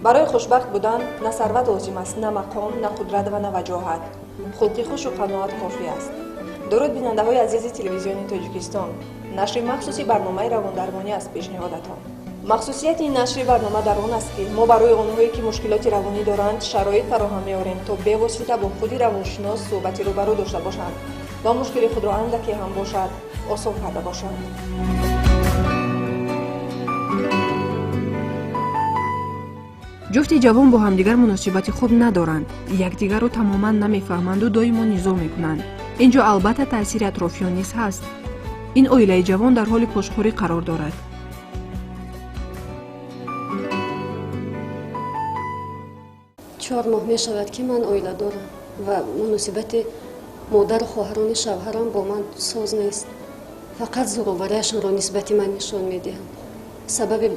برای خوشبخت بودن نه ثروت لازم است، نه مقام، نه قدرت و نه وجاهت. خلق خوش و قناعت کافی است. درود بیننده های عزیز تلویزیون تاجیکستان، نشر مخصوصی برنامه روان درمانی است پیشنهادتان. مخصوصیت این نشر برنامه در آن است که ما برای آنهایی که مشکلات روانی دارند شرایط فراهم می‌آوریم تا به‌واسطه با خودی روانشناس صحبتی روبرو داشته باشند و مشکل خود را اندکی هم باشد آسان کرده باشند. جفت جوان با همدیگر مناسبت خوب ندارند، یکدیگر را تماما نمیفهمند و دائما نزاع میکنند. اینجا البته تاثیر اطرافیان نیز هست. این اویله جوان در حال پشتخوری قرار دارد. 4 ماه می شود که من اویله دارم و مناسبت مادر و خواهران شوهرم با من ساز نیست. فقط زوروریشان را نسبت من نشان میدهم. سبب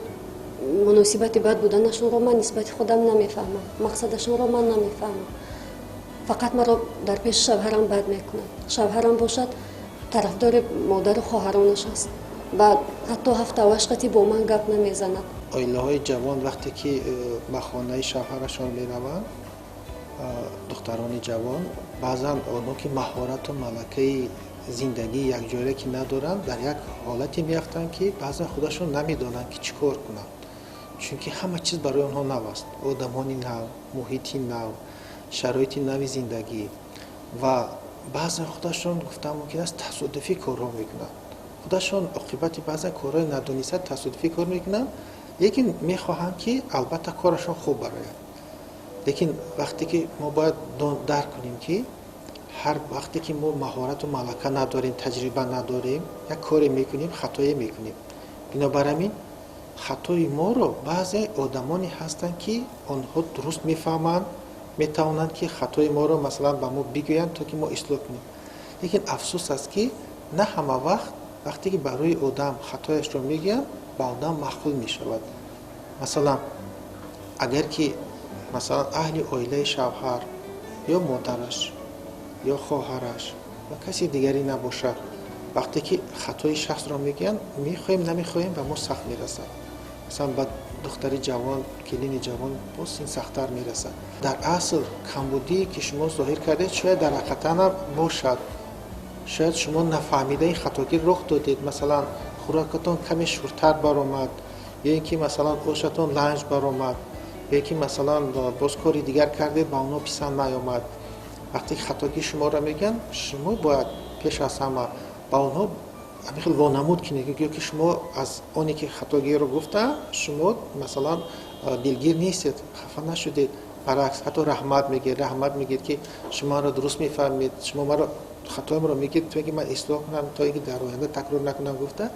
مناسبت بد بودنشون را من نسبت خودم نمیفهمم. مقصدشون را من نمیفهمم. فقط مرا در پیش شوهرم بد میکنند. شوهرم باشد طرفدار مادر و خواهرانش است و حتی هفته و عشقتی با من گپ نمیزند. اویله های جوان وقتی که به خانه شوهرشان میروند، دختران جوان بعضا آنها که مهارت و ملکه زندگی یک جوره که ندارند در یک حالتی میافتند که بعضا خودشون نمیدانند که چیکار کنند، چون که همه چیز برای آنها نو است. آدمانی نو، محیطی نو، شرایط نو زندگی و بعضا خودشون گفتم ممکن است تصادفی کارها میکنند. خودشون عاقبت بعضا کارهای ندانسته تصادفی کار میکنند، لیکن میخواهند که البته کارشون خوب برآید. لیکن وقتی که ما باید درک کنیم که هر وقتی که ما مهارت و ملکه نداریم، تجربه نداریم، یک کاری میکنیم خطایی میکنیم. بنابراین خطای ما رو بعضی آدمانی هستند که آنها درست میفهمند، میتوانند که خطای ما رو مثلا به ما بگویند تا که ما اصلاح کنیم. لیکن افسوس است که نه همه وقتی که برای آدم خطایش رو میگن با آدم مخول میشود. مثلا اگر که مثلا اهل اویله شوهر یا مادرش یا خواهرش و کسی دیگری نباشد، وقتی که خطای شخص را میگن میخوایم نمیخوایم به ما سخت میرسد. مثلا با دختر جوان، کلین جوان باز این سخت‌تر میرسد. در اصل کمبودی که شما ظاهر کرده شاید در حقیقت باشد. شاید شما نفهمیده این خطاگیر رخ دادید، مثلا خوراکتان کمی شورتر برآمد، یا اینکه مثلا آشتان لنج برآمد، یا اینکه مثلا باز کاری دیگر کردید با اونا پسند نیامد. وقتی خطاگیر شما را میگن شما باید پیش از همه با اونها خیلی وانمود کنید که شما از آنی که خطاگیر رو گفته شما مثلا دلگیر نیستید، خفه نشدید. برعکس حتی رحمت میگید که شما را درست میفهمید، شما مرا خطایم رو میگید تو اینکه من اصلاح کنم تا اینکه در آینده تکرار نکنم گفته.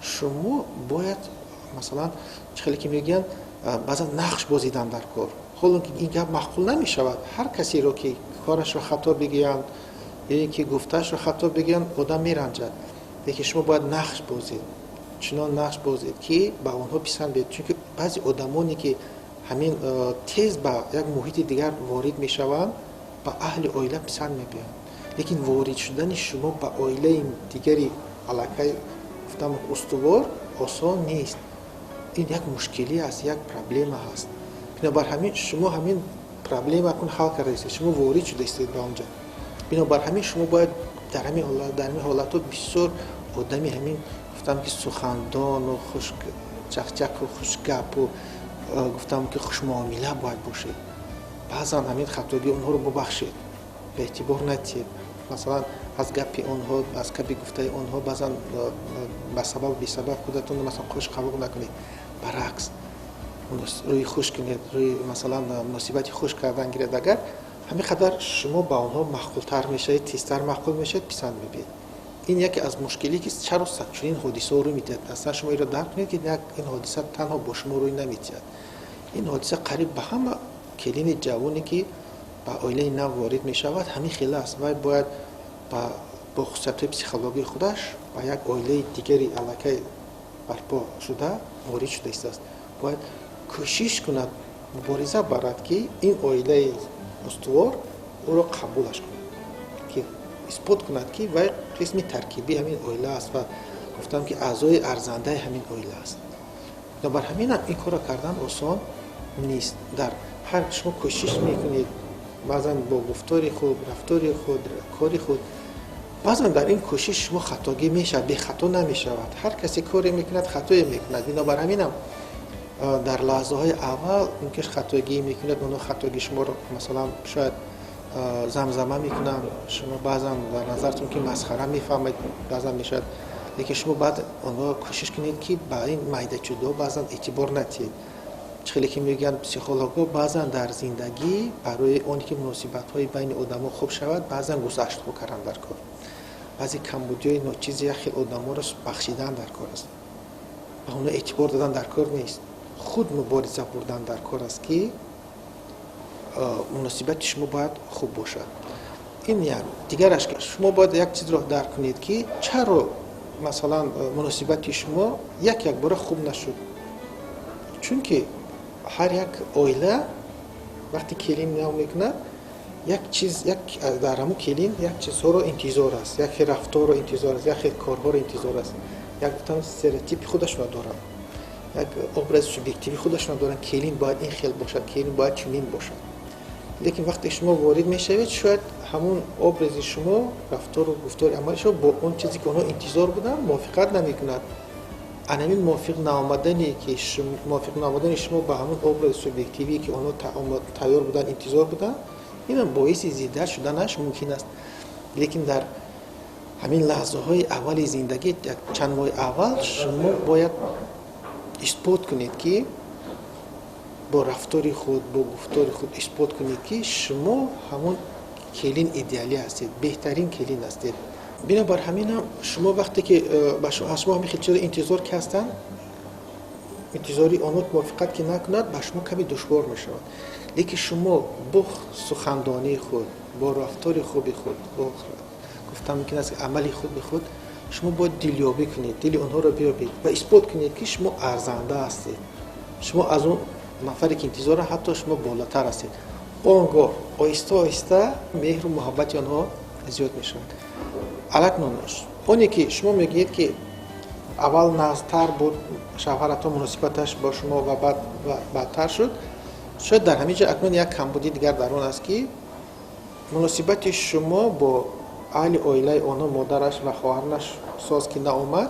شما باید مثلا خیلی که میگن بعضا نقش بازیدن در کار. خود این گپ معقول نمیشود. هر کسی رو که کارش رو خطا بگیرند یا اینکه گفتهش رو خطا بگن آدم میرنجد. لیکن شما باید نقش بازید، چنان نقش بازید که به اونها پسند بیاد. چون که بعضی آدمانی که همین تیز به یک محیط دیگر وارد میشوند با اهل اویله پسند میبینند. لیکن وارد شدن شما به اویله دیگری علاقه گفتم استوار آسان نیست. این یک مشکلی است، یک پرابلم هست. بنابراین شما همین پرابلم کن حل کردید، شما وارد شده استید به اونجا. بنابراین شما باید در همین حالت بسیار آدمی همین گفتم که سخندان و خوش چکچک و خوشگپ و گفتم که خوش معامله باید باشه. بعضا همین خطاگی اونها رو ببخشید، به اعتبار ندید. مثلا از گپی اونها، از کبی گفته اونها بعضا به سبب بی سبب خودتون مثلا خوش قبول نکنید. برعکس روی خوش کنید، روی مثلا مناسبتی خوش کردن گیرد. اگر همین قدر شما با اونها مخولتر میشید، تیزتر مخول میشید، پسند میبینید. این یکی از مشکلی که چرا چون این حادثه رو میدید. اصلا شما این رو درک کنید که این حادثه تنها با شما روی نمیتید. این حادثه قریب به همه کلین جوانی که با اویله نو وارد میشود همین خیلی است و باید با خصوصیت پسیکولوژی خودش با یک اویله دیگری علاقه برپا شده وارد شده است. باید کوشش کند مبارزه برد که این اویله استوار او را قبولش کند، که اثبات کند که وی قسم ترکیبی همین اویله است و گفتم که اعضای ارزنده همین اویله است. بنابراین همین این کار کردن آسان نیست. در هر شما کوشش میکنید بعضا با گفتار خود، رفتار خود، کار خود، بعضا در این کوشش شما خطاگی میشه، به خطا نمیشود. هر کسی کاری میکند خطایی میکند. بنابر همینم در لحظه های اول اینکه خطاگی میکند، اونها خطاگی شما رو مثلا شاید زمزمه میکنن، شما بعضا در نظرتون که مسخره میفهمید، بعضا میشد، لیکن شما بعد اونها کوشش کنید که با این میده چودو بعضا اعتبار ندید. چخیلی که میگن پسیخولوگا بعضا در زندگی برای اونی که مناسبت های بین آدما خوب شود بعضا گذشت رو کردن در کار، بعضی کمبودی های ناچیزی خیلی آدما رو بخشیدن در کار است و اونها اعتبار دادن در کار نیست، خود مبارزه بردن در کار است که مناسبت شما باید خوب باشد. این یعنی دیگرش که شما باید یک چیز رو درک کنید که چرا مثلا مناسبت شما یک بار خوب نشد. چون که هر یک عائله وقتی کلین نام میکنه یک چیز، یک در همون کلین یک چیزها رو انتظار است، یک رفتار رو انتظار است، یک کارها رو انتظار است، یک تام استریوتیپ خودش رو دارن، یک ابراز سوبژکتیو خودش رو دارن. کلین باید این خیل باشد، کلین باید چنین باشد. لیکن وقتی شما وارد میشوید شاید همون ابراز شما، رفتار و گفتار عمل شما با اون چیزی که اونها انتظار بودن موافقت نمیکند. همین موافق نآمدنی که شما با همون ابراز سوبژکتیوی که اونها تیار بودن، انتظار بودن، این باعث زیاده شدنش ممکن است. لیکن در همین لحظه های اول زندگی، چند ماه اول شما باید اثبات کنید که با رفتار خود، با گفتار خود اثبات کنید که شما همون کلین ایدئالی هستید، بهترین کلین هستید. بنابر همین هم شما وقتی که از شما همین چیز انتظار کردن، انتظاری آنها موافقت که نکند، با شما کمی دشوار می شود. لیکن شما با سخنرانی خود، با رفتار خوب خود، با گفتم میکنه از عملی خود به خود، شما باید دلیابی کنید، دل آنها را بیابید و اثبات کنید که شما ارزنده هستید. شما از اون نفری که انتظار حتی شما بالاتر هستید. اونگاه آهسته آهسته مهر و محبت آنها زیاد می شود. الکنونش اونی که شما میگید که اول نزدیکتر بود شوهرتون مناسبتش با شما و بعد بدتر شد، شاید در همین جا اکنون یک کمبودی دیگر در اون است که مناسبت شما با اهل عائله آنها، مادرش و خواهرش ساز که ناآمد،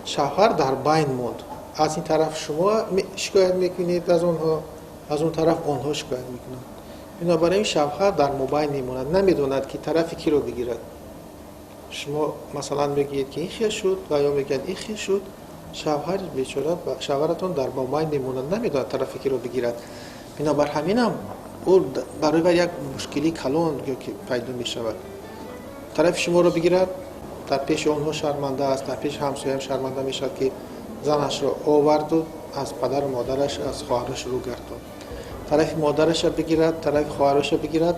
شوهر در بین موند. از این طرف شما شکایت میکنید از اونها، از اون طرف آنها شکایت میکنند. بنابراین شوهر در مابین میموند، نمیدوند که طرفی کی رو بگیرد. شما مثلا میگید که این خیلی شد و یا میگن این خیلی شد، شوهر بیچاره و شوهرتون در مابین میموند، نمیدوند طرفی کی رو بگیرد. بنابر همینم او برای یک مشکلی کلان که پیدا میشود، طرف شما رو بگیرد، در پیش اونها شرمنده است، در پیش همسایه شرمنده میشد که زنش رو آورد و از پدر و مادرش، از خواهرش رو گرداند. طرف مادرش رو بگیرد، طرف خواهرش رو بگیرد،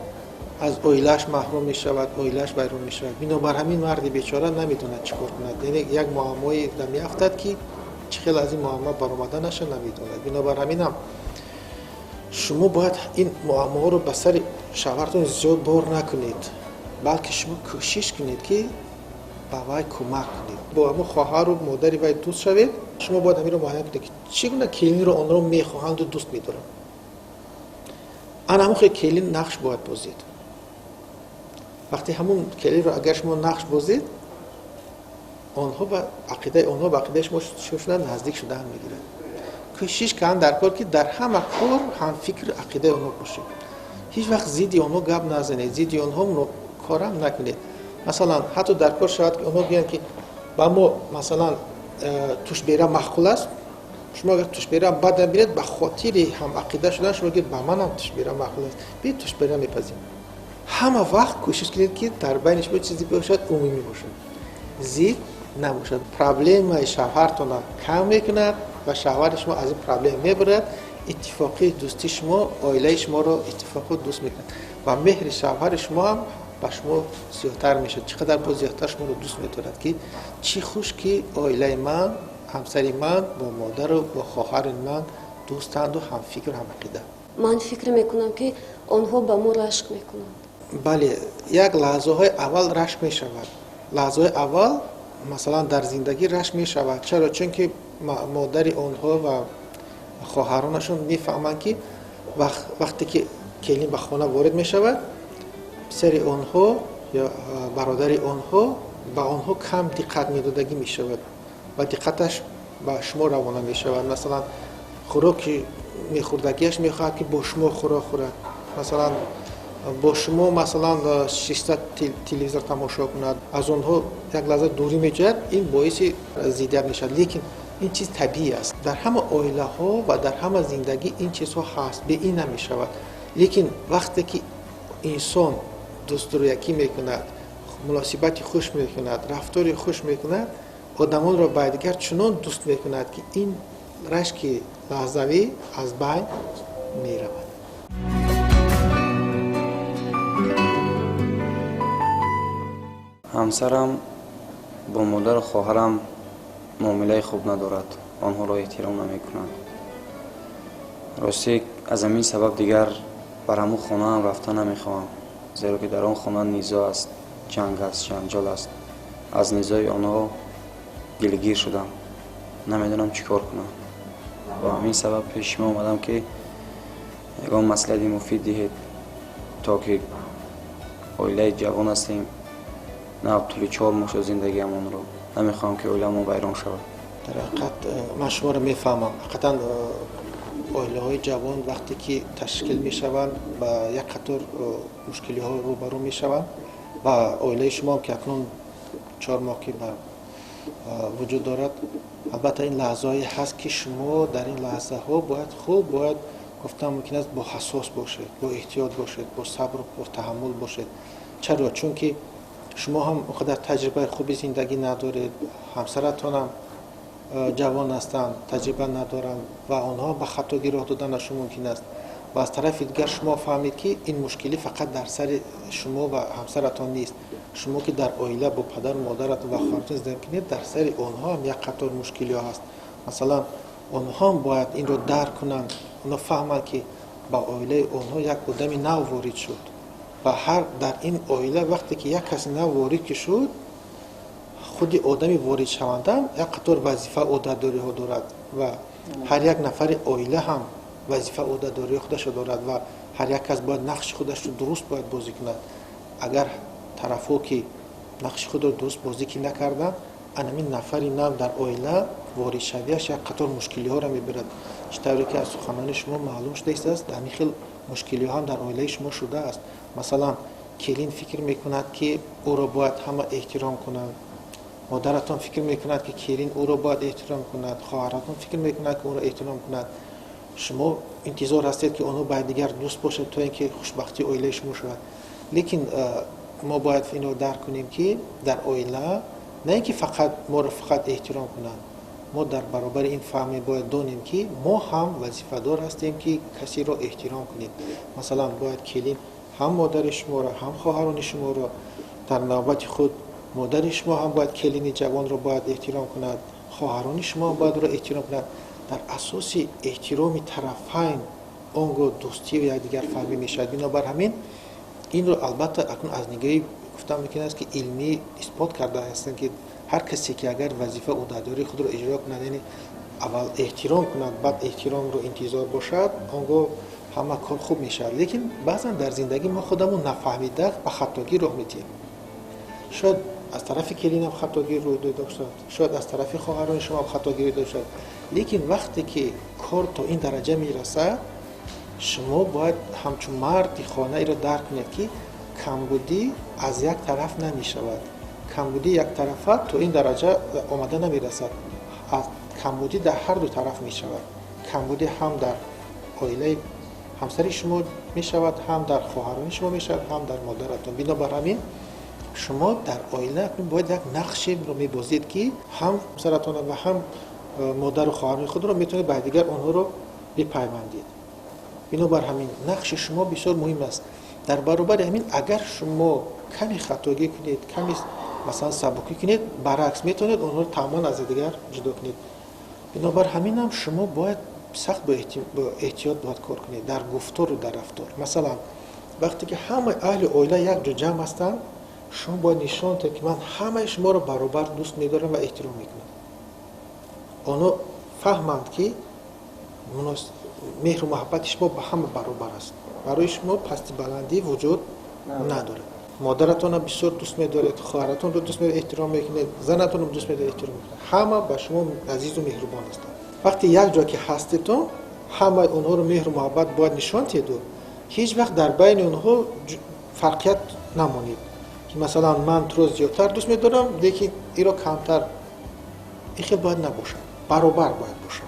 از عائله‌اش محروم میشود، عائله‌اش بیرون میشود. بنابر همین مرد بیچاره نمیدونه چیکار کند. یعنی یک معمایی در میافتد که چه از این معما برآمدنش نمیدونه. بنابر همینم شما باید این معما رو به سر شوهرتون زیاد بار نکنید، بلکه شما کوشش کنید که با وی کمک کنید، با همون خواهر و مادری وی دوست شوید. شما باید همین رو معاینه کنید که چگونه کلین رو آن رو میخواهند و دوست میدارند. همون خیلی کلین نقش باید بازید. وقتی همون کلین رو اگر شما نقش بازید، آنها با عقیده آنها با عقیده شما شدن نزدیک شدن میگیرند. کوشش کردن در کار که در همه کار هم فکر عقیده آنها باشید. هیچ وقت زیدی آنها گپ نزنید، زیدی آنها کارم نکنید. مثلا حتی در کار شاید که آنها بگن که با ما مثلا توش بیره مخول است، شما اگر توش بیره بد نبینید به خاطر هم عقیده شدن شما بگید با من هم توش بیره مخول است، بید توش بیره میپذیم. همه وقت کوشش کنید که در بین شما چیزی باشد عمومی باشد، زید نباشد. پرابلم شوهرتون کم میکند و شوهر شما از این پرابلم میبرد. اتفاقی دوستی شما، عائله شما رو اتفاقی دوست میکند و مهر شوهر شما هم با شما زیادتر میشه. چقدر با زیادتر شما رو دوست میدارد که چی خوش که عائله من، همسر من با مادر و با خواهر من دوستند و هم فکر و هم عقیده. من فکر میکنم که آنها با ما رشک میکنند. بله، یک لحظه های اول رشک میشود. لحظه های اول مثلا در زندگی رشک میشود. چرا؟ چون که مادر آنها و خواهرانشون میفهمند که وقتی که کلین به خانه وارد میشود، پسر آنها یا برادر آنها به آنها کم دقت میدادگی میشود و دقتش به شما روانه میشود. مثلا خوراک میخوردگیش میخواهد که با شما خوراک خورد، مثلا با شما مثلا 600 تلویزیون تماشا کند، از آنها یک لحظه دوری میجوید، این باعث ضدیت میشود. لیکن این چیز طبیعی است، در همه عائله ها و در همه زندگی این چیزها هست، به این نمیشود. لیکن وقتی که انسان دوست‌داشتگی میکند، مناسبت خوش میکند، رفتار خوش میکند، آدمان را با دیگر چنان دوست میکند که این رشک لحظوی از بین میرود. همسرم با مادر و خواهرم معامله خوب ندارد، آنها را احترام نمی‌کند. راستی از همین سبب دیگر بر همون خانه هم رفتن نمی‌خواهم، زیرا که در آن خانه نیزا است، جنگ است، جنجال است. از نیزای آنها گلگیر شدم، نمیدونم چیکار کنم. با همین سبب پیش شما آمدم که یگان مصلحت مفید دهید تا که عائله جوان هستیم، نه طول 4 ماه شد زندگیمون رو نمیخوام که عائله‌مون ویران شود. در حقیقت من شما رو میفهمم. حقیقتا عائله های جوان وقتی که تشکیل میشوند با یک قطار مشکلی ها روبرو میشوند و عائله شما هم که اکنون 4 ماه که وجود دارد، البته این لحظه هایی هست که شما در این لحظه ها باید گفتم ممکن است با حساس باشید، با احتیاط باشید، با صبر و تحمل باشید. چرا؟ چون که شما هم اونقدر تجربه خوبی زندگی ندارید، همسرتان هم جوان هستند، تجربه ندارند و آنها به خطاگی راه دادنشون ممکن است. و از طرف دیگر شما فهمید که این مشکلی فقط در سر شما و همسرتان نیست. شما که در عائله با پدر و مادرتان و خواهرتان زندگی کنید، در سر آنها هم یک قطار مشکلی ها هست. مثلا آنها هم باید این رو درک کنند، آنها فهمند که با عائله آنها یک آدمی نو وارد شد و هر در این عائله وقتی که یک کسی نو وارد شد، خود آدمی وارد شونده یک قطار وظیفه عهده‌داری ها دارد و هر یک نفر عائله هم وظیفه عهده‌داری خودش دارد و هر یک کس باید نقش خودش رو درست باید بازی کند. اگر طرفا که نقش خود رو درست بازی نکردن، همین نفری نو در عائله وارد شویش یک قطار مشکلی ها را میبرد. چطوری که از سخنان شما معلوم شده است، همین خیلی مشکلی ها هم در عائله شما شده است. مثلا کلین فکر میکند که او را باید همه احترام کنند، مادرتان فکر میکند که کلین او را باید احترام کند، خواهرتان فکر میکند که او را احترام کند. شما انتظار هستید که اونها باید دیگر دوست باشد تا اینکه خوشبختی عائله شما شود. لیکن ما باید این رو درک کنیم که در عائله نه اینکه فقط ما را فقط احترام کنند، ما در برابر این فهم باید دانیم که ما هم وظیفه دار هستیم که کسی را احترام کنیم. مثلا باید کلین هم مادر شما را هم خواهران شما را، در نوبت خود مادر شما هم باید کلین جوان را باید احترام کند، خواهران شما هم باید را احترام کند. در اساس احترام طرفین اونگاه دوستی و یکدیگر فهمی میشد. بنابر همین این رو البته اکنون از نگاهی گفتم میکنه است که علمی اثبات کرده هستند که هر کسی که اگر وظیفه عهده‌داری خود رو اجرا کند، یعنی اول احترام کند بعد احترام رو انتظار باشد، اونگاه همه کار خوب میشود. لیکن بعضا در زندگی ما خودمون نفهمیده به خطاگی راه میدیم. شاید از طرف کلین هم خطاگی روی داده باشد، شاید از طرف خواهران شما هم خطاگی روی داده باشد. لیکن وقتی که کار تا این درجه میرسه، شما باید همچون مرد خانه ای را درک کنید که کمبودی از یک طرف نمی شود. کمبودی یک طرفه تا این درجه آمده نمی رسد. کمبودی در هر دو طرف می شود. کمبودی هم در عائله همسر شما می شود، هم در خواهران شما می شود، هم در مادرتان. بنابر همین شما در عائله باید یک نقشی رو می بازید که هم همسرتان و هم مادر و خواهران خود رو میتونید به دیگر آنها رو بپیوندید. بنابر همین نقش شما بسیار مهم است. در برابر همین اگر شما کمی خطاگی کنید، کمی مثلا سبکی کنید، برعکس میتونید اونها رو تماما از دیگر جدا کنید. بنابر همین هم شما باید سخت با احتیاط باید کار کنید در گفتار و در رفتار. مثلا وقتی که همه اهل عائله یک جا جمع هستند، شما باید نشان دهید که من همه شما رو برابر دوست می‌دارم و احترام میکنم. آنها فهمند که مهر و محبت شما به همه برابر است. برای شما پستی بلندی وجود نداره. مادرتون رو بسیار دوست می‌دارید، خواهرتون رو دوست می‌دارید، احترام می‌کنید، زنتون رو دوست می‌دارید، احترام می‌کنید. همه به شما عزیز و مهربان هستند. وقتی یک جا که هستیتون، همه اونها رو مهر و محبت باید نشان تید و هیچ وقت در بین اونها فرقیت نمونید که مثلا من تو رو زیادتر دوست می‌دارم، لیکن این رو کمتر. این خیلی باید نباشه. برابر باید باشه.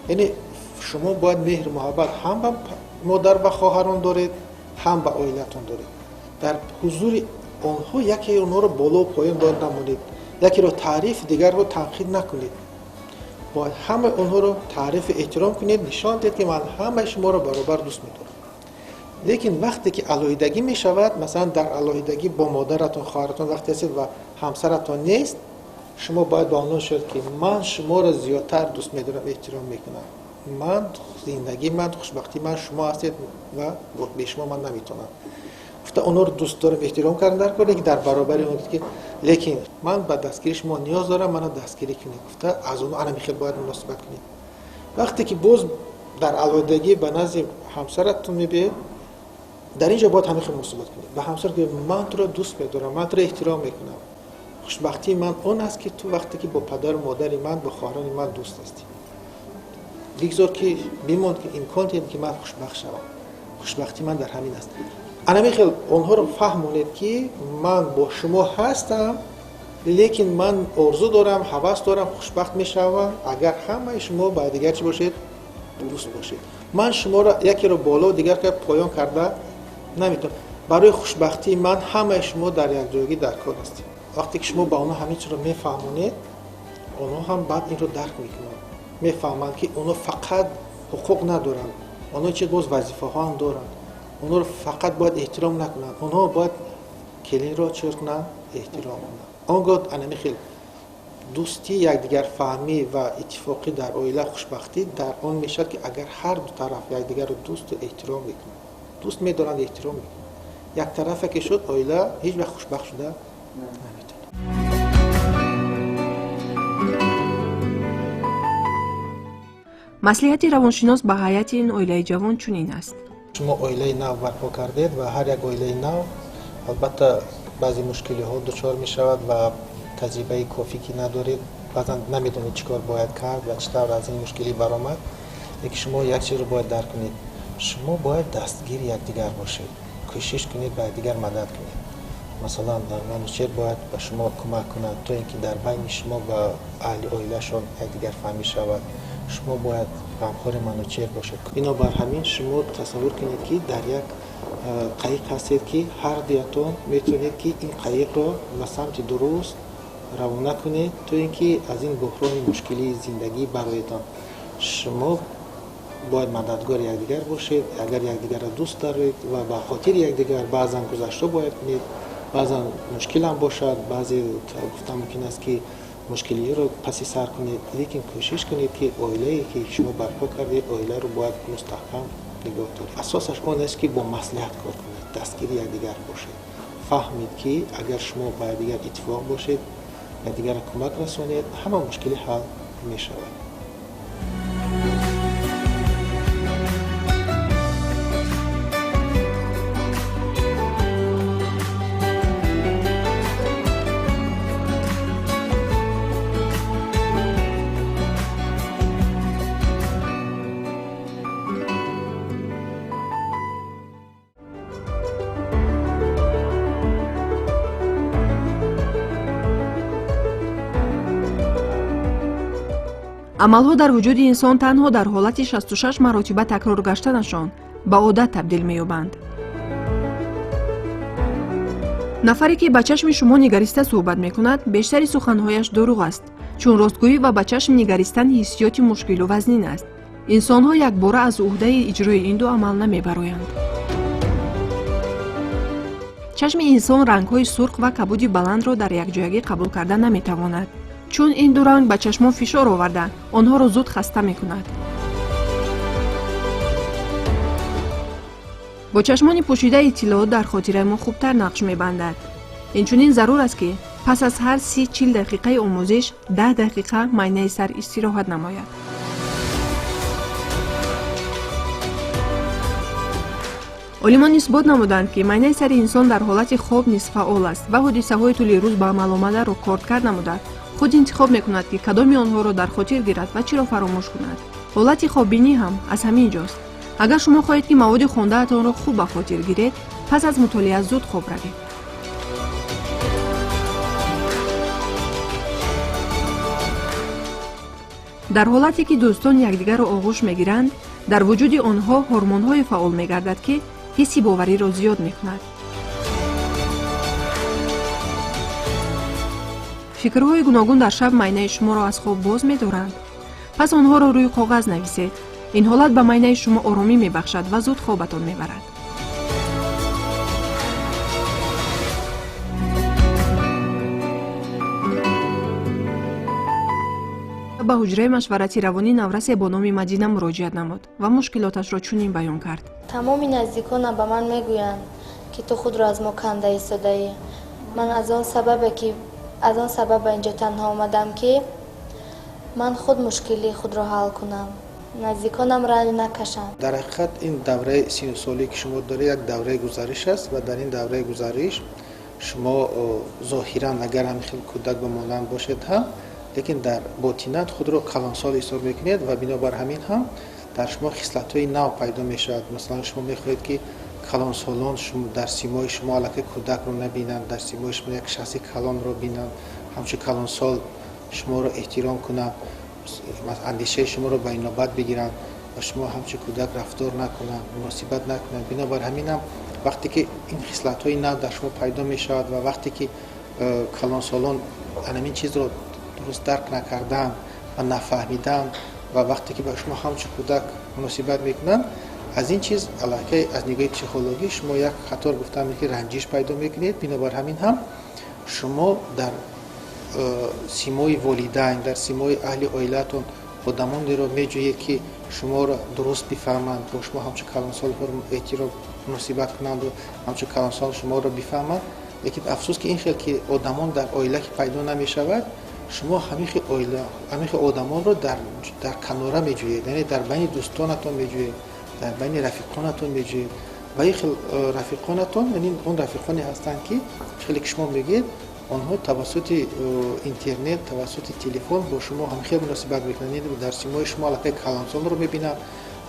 یعنی شما باید مهر و محبت هم به مادر و خواهران دارید، هم به عائلتون دارید. در حضور آنها یکی اونها رو بالا و پایین باید نمونید، یکی رو تعریف دیگر رو تنقید نکنید. باید همه اونها رو تعریف احترام کنید، نشان دهید که من همه شما رو برابر دوست می‌دارم. لیکن وقتی که علاهیدگی می شود، مثلا در علاهیدگی با مادرتون، خواهرتون وقتی هستید و همسرتون نیست، شما باید با آنها شد که من شما رو زیادتر دوست می‌دارم، احترام می‌کنم. من زندگی من، خوشبختی من شما هستید و به شما من نمیتونم. گفته اونها رو دوست دارم، احترام کردن در کاری که در برابر اون که لیکن من به دستگیری شما نیاز دارم، منو دستگیری کنید. گفته از اون انا میخواد باید مناسبت کنید. وقتی که باز در علاهیدگی به نزد همسرتون میبینید، در اینجا باید همین مناسبت کنید. به همسر که من تو رو دوست می‌دارم، من تو رو احترام میکنم. خوشبختی من اون است که تو وقتی که با پدر و مادر من، با خواهران من دوست هستی. بگذار که بیموند که امکان دهیم که من خوشبخت شوم. خوشبختی من در همین است. انا میخوام اونها رو فهمونید که من با شما هستم، لیکن من آرزو دارم، هوس دارم، خوشبخت میشوم اگر همه شما با دیگر چی باشید؟ دوست باشید. من شما را یکی رو بالا دیگر که پایان کرده نمیتونم. برای خوشبختی من همه شما در یک جایگی در کار هستید. وقتی که شما با اونها همین چیز رو میفهمونید، اونها هم بعد این رو درک میکنن. میفهمند که اونها فقط حقوق ندارن، اونها چه باز وظیفه ها هم دارن. اونها رو فقط باید احترام نکنن، اونها باید کلی رو چه کنن؟ احترام کنن. آنگاه انا میخوام دوستی یکدیگر فهمی و اتفاقی در عائله خوشبختی در آن میشد که اگر هر دو طرف یکدیگر رو دوست و احترام میکنن، دوست میدارن، احترام میکنن، یک طرفه که شد عائله هیچ وقت خوشبخت شده نمیتونه. маслиҳати равоншинос ба ҳайати ин оилаи ҷавон чунин аст. شما عائله نو برپا کردید و هر یک عائله نو البته بعضی مشکلی ها دچار می شود و تجربه کافی که ندارید، بعضا نمیدونید چیکار باید کرد و چطور از این مشکلی برآمد. لیکن شما یک چیز رو باید درک کنید، شما باید دستگیر یکدیگر باشید، کوشش کنید به یکدیگر مدد کنید. مثلا در منوچهر باید به شما کمک کند تا اینکه در بین شما و اهل عائله‌شان یکدیگر فهمی شود. شما باید غمخوار منوچهر باشید. بنابر همین شما تصور کنید که در یک قایق هستید که هر دویتون میتونید که این قایق رو به سمت درست روانه کنید تا اینکه از این بحران مشکلی زندگی برایتان. شما باید مددگار یکدیگر باشید. اگر یکدیگر را دوست دارید و به خاطر یکدیگر بعضا گذشته باید کنید، بعضا مشکل هم باشد، بعضی گفتم ممکن است که مشکلی رو پس سر کنید، لیکن کوشش کنید که عائله‌ای که شما برپا کردید عائله رو باید مستحکم نگاه دارید. اساسش آن است که با مصلحت کار کنید، دستگیر یکدیگر باشید. فهمید که اگر شما با یکدیگر اتفاق باشید، یکدیگر را کمک رسونید، همه مشکلی حل می شود. амалҳо дар вуҷуди инсон танҳо дар ҳолати 66 маротиба такрор гаштанашон ба одат табдил меёбанд. нафаре ки ба чашми шумо нигариста суҳбат мекунад, бештари суханҳояш дурӯғ аст, чун ростгӯӣ ва ба чашм нигаристан ҳиссиёти мушкилу вазнин аст. инсонҳо якбора аз уҳдаи иҷрои ин ду амал намебароянд. чашми инсон рангҳои сурх ва кабуди баландро дар якҷоягӣ қабул карда наметавонад, чун ин ду ранг ба чашмон фишор оварда онҳоро зуд хаста мекунад. бо чашмони пӯшида иттилоот дар хотираи мо хубтар нақш мебандад. инчунин зарур аст ки пас аз ҳар 30-40 дақиқаи омӯзиш 10 дақиқа майнаи сар истироҳат намояд. олимон исбот намуданд ки майнаи сари инсон дар ҳолати хоб низ фаъол аст ва ҳодисаҳои тӯли рӯз ба амал омадаро кордкард намуда худ интихоб мекунад ки кадоми онҳоро дар хотир гирад ва чиро фаромӯш кунад. ҳолати хоббинӣ ҳам аз ҳамин ҷост. агар шумо хоҳед ки маводи хондаатонро хуб ба хотир гиред, пас аз мутолиа зуд хоб равед. дар ҳолате ки дӯстон якдигарро оғӯш мегиранд, дар вуҷуди онҳо ҳормонҳое фаъол мегардад ки ҳисси бовариро зиёд мекунад. фикрҳои гуногун дар шаб майнаи шуморо аз хоб боз медоранд. пас онҳоро рӯи коғаз нависед. ин ҳолат ба майнаи шумо оромӣ мебахшад ва зуд хобатон мебарад. ба ҳуҷраи машварати равонӣ наврасе бо номи Мадина муроҷиат намуд ва мушкилоташро чунин баён кард. тамоми наздиконам ба ман мегӯянд ки ту худро аз мо канда истодаӣ. ман аз он сабаб ба инҷо танҳо омадам ки ман худ мушкилии худро ҳал кунам, наздиконам ранҷ накашанд. дар ҳақиқат ин давраи сину солӣ ки шумо доред як давраи гузариш аст ва дар ин давраи гузариш шумо зоҳиран агар ҳамин хел кӯдак ба монанд бошед ҳам, лекин дар ботинат худро калонсол ҳисоб мекунед ва бинобар ҳамин ҳам дар шумо хислатҳои нав пайдо мешавад. масалан шумо мехоҳед ки калонсолон дар симои шумо аллакай кӯдакро набинанд, дар симои шумо як шахси калонро бинанд, ҳамчун калонсол шуморо эҳтиром кунанд, андешаи шуморо ба инобат бигиранд ва шумо ҳамчун кӯдак рафтор накунанд, муносибат накунанд. бинобар ҳамин ҳам вақте ки ин хислатҳои нав дар шумо пайдо мешавад ва вақте ки калонсолон анамин чизро дуруст дарк накарданд ва нафаҳмиданд ва вақте ки ба шумо ҳамчун кӯдак муносибат мекунанд, аз ин чиз аллакай аз нигоҳи психологӣ шумо як қатор гуфтам ки ранҷиш пайдо мекунед. бинобар ҳамин ҳам шумо дар симои волидайн, дар симои аҳли оилатон одамонеро меҷӯед ки шуморо дуруст бифаҳманд, бо шумо ҳамчун калонсолҳоро эҳтиром муносибат кунанду ҳамчун калонсол шуморо бифаҳманд. лекин афсус ки ин хел ки одамон дар оила ки пайдо намешавад, шумо ҳамин хел одамонро дар канора меҷӯед, яъне дар байни дӯстонатон меҷӯед, дар байни рафиқонатон меҷӯед. ва ин хел рафиқонатон яъне он рафиқоне ҳастанд ки хеле ки шумо мегӯед онҳо тавассути интернет, тавассути телефон бо шумо ҳамхел муносибат мекунанд. дар симои шумо аллакай калонсолро мебинанд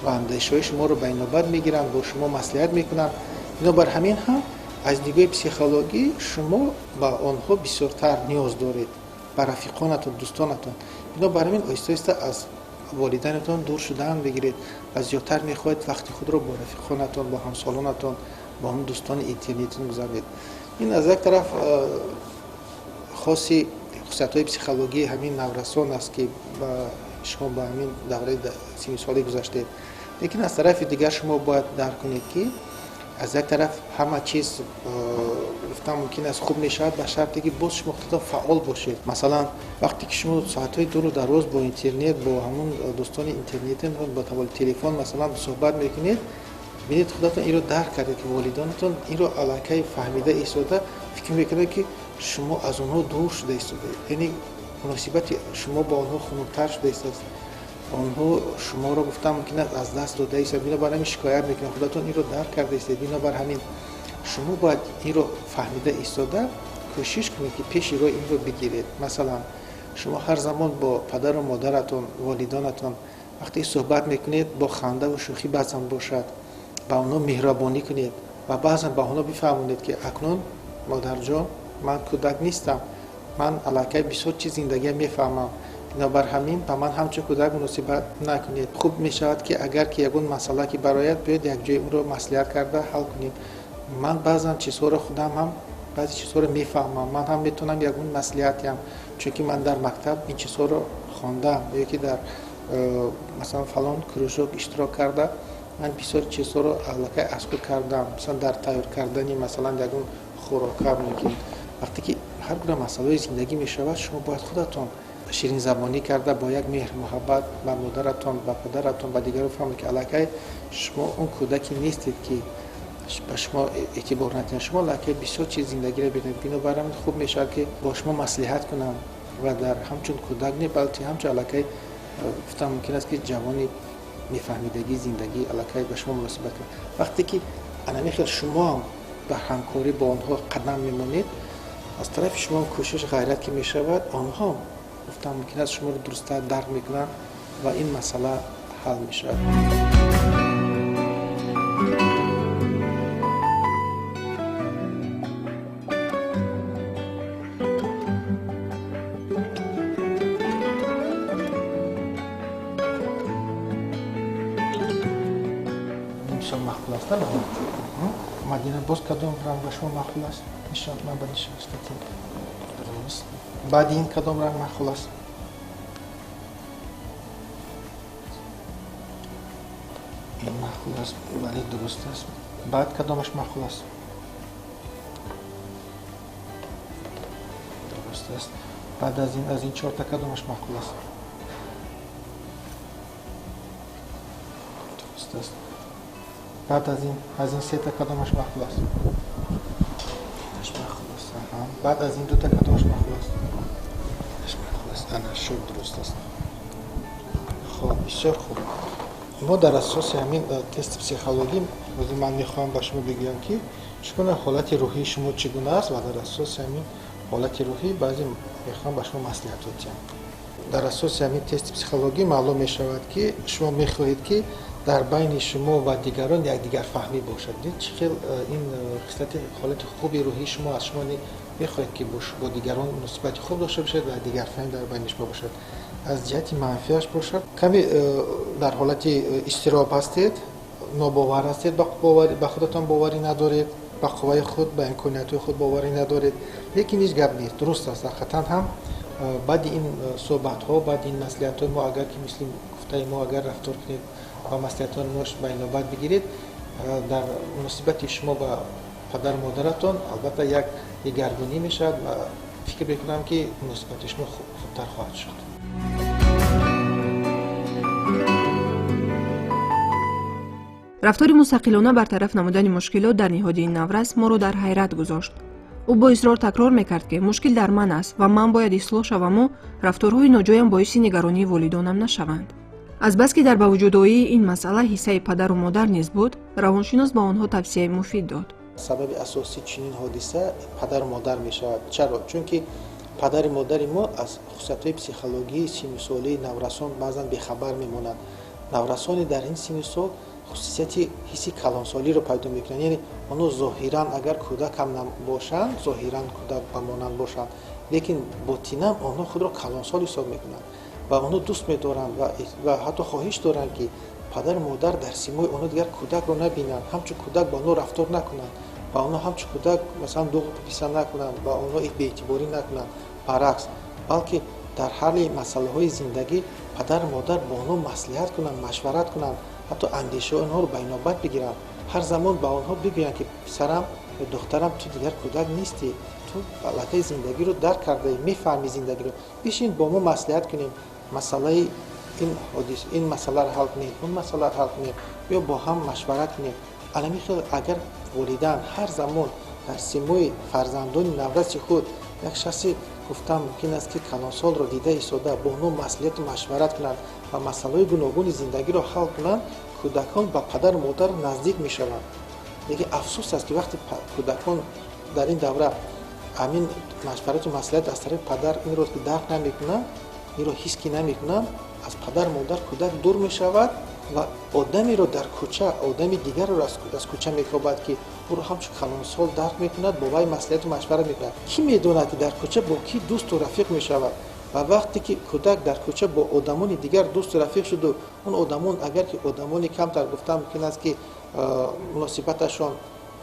ва андешаҳои шуморо ба инобат мегиранд, бо шумо маслиҳат мекунанд. бинобар ҳамин ҳам аз нигоҳи психологӣ шумо ба онҳо бисёртар ниёз доред, ба рафиқонатон, дӯстонатон. бинобар ҳамин оҳиста-оҳиста аз волидайнатон дур шудан бигиред ва зиёдтар мехоҳед вақти худро бо рафиқонатон, бо ҳамсолонатон, бо ҳамн дӯстони интернетон гузаред. ин аз як тараф хоси хусусиятҳои психологии ҳамин наврасон аст ки шумо ба ҳамин давраи синни солӣ гузаштед. лекин аз тарафи дигар шумо бояд дарк кунед ки аз як тараф ҳама чиз гуфтан мумкин аст хуб мешавад ба шарте ки боз шумо худтон фаъол бошед. масалан вақте ки шумо соатҳои дуру дароз бо интернет, бо ҳамон дӯстони интернетон бо таволи телефон масалан суҳбат мекунед, бинед худатон инро дарк кардед ки волидонатон инро аллакай фаҳмида истода фикр мекунед ки шумо аз онҳо дур шуда истодаед, яъне муносибати шумо бо онҳо хунуктар шуда истодаст. онҳо шуморо гуфтан мумкин аст аз даст дода истед, бинобар ҳамин шикоят мекунед, худатон инро дарк карда истед. бинобар ҳамин шумо бояд инро фаҳмида истода кӯшиш кунед ки пеши роҳ инро бигиред. масалан шумо ҳар замон бо падару модаратон, волидонатон вақте суҳбат мекунед, бо хандаву шӯхӣ баъзан бошад, ба онҳо меҳрабонӣ кунед ва баъзан ба онҳо бифаҳмонед ки акнун модарҷон ман кӯдак нистам, ман аллакай бисёр чиз зиндагия мефаҳмам, бинобар ҳамин ба ман ҳамчун кӯдак муносибат накунед. хуб мешавад ки агар ки ягон масъала ки барояд биёед якҷои онро маслиҳат карда ҳал кунем. ман баъзан чизҳоро худам ҳам баъзе чизҳоро мефаҳмам, ман ҳам метавонам ягон маслиҳатиям, чунки ман дар мактаб ин чизҳоро хондам ёки дар масалан фалон кружок иштирок карда ман бисёр чизҳоро аллакай аз худ кардам. масалан дар тайёр кардани масалан ягон хӯрока мумкин вақте ки ҳар гуна масъалаҳои зиндагӣ мешавад, шумо бояд худатон ширинзабонӣ карда бо як меҳр муҳаббат ба модаратон, ба падаратон, ба дигарон фаҳмед ки аллакай шумо он кӯдаки нестед ки ба шумо эътибор надиҳанд, шумо аллакай бисёр чиз зиндагиро бинед. бинобар ҳамин хуб мешавад ки бо шумо маслиҳат кунам ва дар ҳамчун кӯдак не балки ҳамчун аллакай гуфтам мумкин аст ки ҷавони мефаҳмидагӣ зиндагӣ аллакай ба шумо муносибат кунад. вақте ки анамихел шумо ҳам ба ҳамкорӣ бо онҳо қадам мемонед, аз тарафи шумо кӯшиш ғайрат ки мешавад, онҳо гуфтам мумкин аст шуморо дурусттар дарк мекунанд ва ин масъала ҳал мешавад. махфул аст мадина боз кадом ранг ба шумо махфул аст? нишон ман ба нишон статин дуруст. баъди ин кадом ранг махфул аст? ин махфул аст, бале дуруст аст. баъд кадомаш махфул аст? дуруст аст. баъд аз ин чорта кадомаш махфул аст? дуруст аст. بعد از این سه تا کدامش مخفول است؟ اینش مخفول است. بعد از این دو تا کدامش مخفول است؟ اینش مخفول است. انا شد درست است. خب بسیار خوب. ما در اساس همین تست پسیخولوژی من میخوام به شما بگم که چگونه حالت روحی شما چگونه است و در اساس همین حالت روحی بعضی میخوام به شما مصلحت بدم. در اساس همین تست پسیخولوژی معلوم میشود که شما میخواهید که در بین شما و دیگران یک دیگر فهمی باشد. چقدر این خصلت حالت خوبی روحی شما از شما میخواهید که با دیگران نسبت خوب داشته باشد و دیگر فهم در بین شما باشد. از جهت منفیش باشد کمی در حالت اضطراب هستید، ناباور هستید، به خودتان باوری ندارید، به قوای خود، به امکانیات خود باوری ندارید. لیکن هیچ گپ نیست، درست است. حقیقتا هم بعد این صحبت ها، بعد این مصلحت ها ما اگر که مثل گفته ما اگر رفتار کنید و مصلحتان نوش به نوبت بگیرید، در مناسبت شما با پدر مادرتان البته یک دگرگونی میشد و فکر میکنم که مناسبت شما خوبتر خواهد شد. рафтори мустақилона бартараф намудани мушкилот дар ниҳоди ин наврас моро дар ҳайрат гузошт. ӯ бо исрор такрор мекард ки мушкил дар ман аст ва ман бояд ислоҳ шаваму рафторҳои ноҷоям боиси нигаронии волидонам нашаванд. азбаски дар ба вуҷудоии ин масъала ҳиссаи падару модар низ буд, равоншинос ба онҳо тавсияи муфид дод. сабаби асосии чунин ҳодиса падару модар мешавад. чаро? чунки падари модари мо аз хусусиятҳои психологии синусолии наврасон баъзан бехабар мемонанд. наврасони дар ин синусол хусусияти ҳисси калонсолиро пайдо мекунанд. яъне онҳо зоҳиран агар кӯдак ҳам бошанд, зоҳиран кӯдак ба монанд бошанд, лекин ботинан онҳо худро калонсол ҳисоб мекунанд ва онҳо дӯст медоранд ва ҳатто хоҳиш доранд ки падару модар дар симои онҳо дигар кӯдакро набинанд, ҳамчун кӯдак ба онҳо рафтор накунанд, ба онҳо ҳамчун кӯдак масалан дуғу пиписа накунанд, ба онҳо беэътиборӣ накунанд. баръакс, балки дар ҳалли масъалаҳои зиндагӣ падару модар бо онҳо маслиҳат кунанд, машварат кунанд, ҳатто андешаҳои онҳоро ба инобат бигиранд. ҳар замон ба онҳо бигӯянд ки писарам ё духтарам, ту дигар кӯдак нестӣ, ту балакаи зиндагиро дарк кардаӣ, мефаҳмӣ зиндагиро, бишин бо мо маслиҳат кунем, масъалаи ин масъаларо ҳал кунем, он масъаларо ҳал кунем, ё бо ҳам машварат кунем. аламихел агар волидайн ҳар замон дар симои фарзандони навраси худ як шахси гуфтам мумкин аст ки калонсолро дида истода бо онҳо маслиҳату машварат кунанд ва масъалаҳои гуногуни зиндагиро ҳал кунанд, кӯдакон ба падару модар наздик мешаванд. лекин афсӯс аст ки вақте кӯдакон дар ин давра ҳамин машварату маслиҳат аз тарафи падар инро ки дарк намекунанд, инро ҳис ки намекунанд, аз падару модар кӯдак дур мешавад ва одамеро дар кӯча, одами дигарро аз кӯча мехобад ки ӯро ҳамчун калонсол дарк мекунад, бо вай маслиҳату машварат мекунад. ки медонад ки дар кӯча бо ки дӯсту рафиқ мешавад ва вақте ки кӯдак дар кӯча бо одамони дигар дӯсту рафиқ шуду, он одамон агар ки одамони камтар гуфтам мумкин аст ки муносибаташон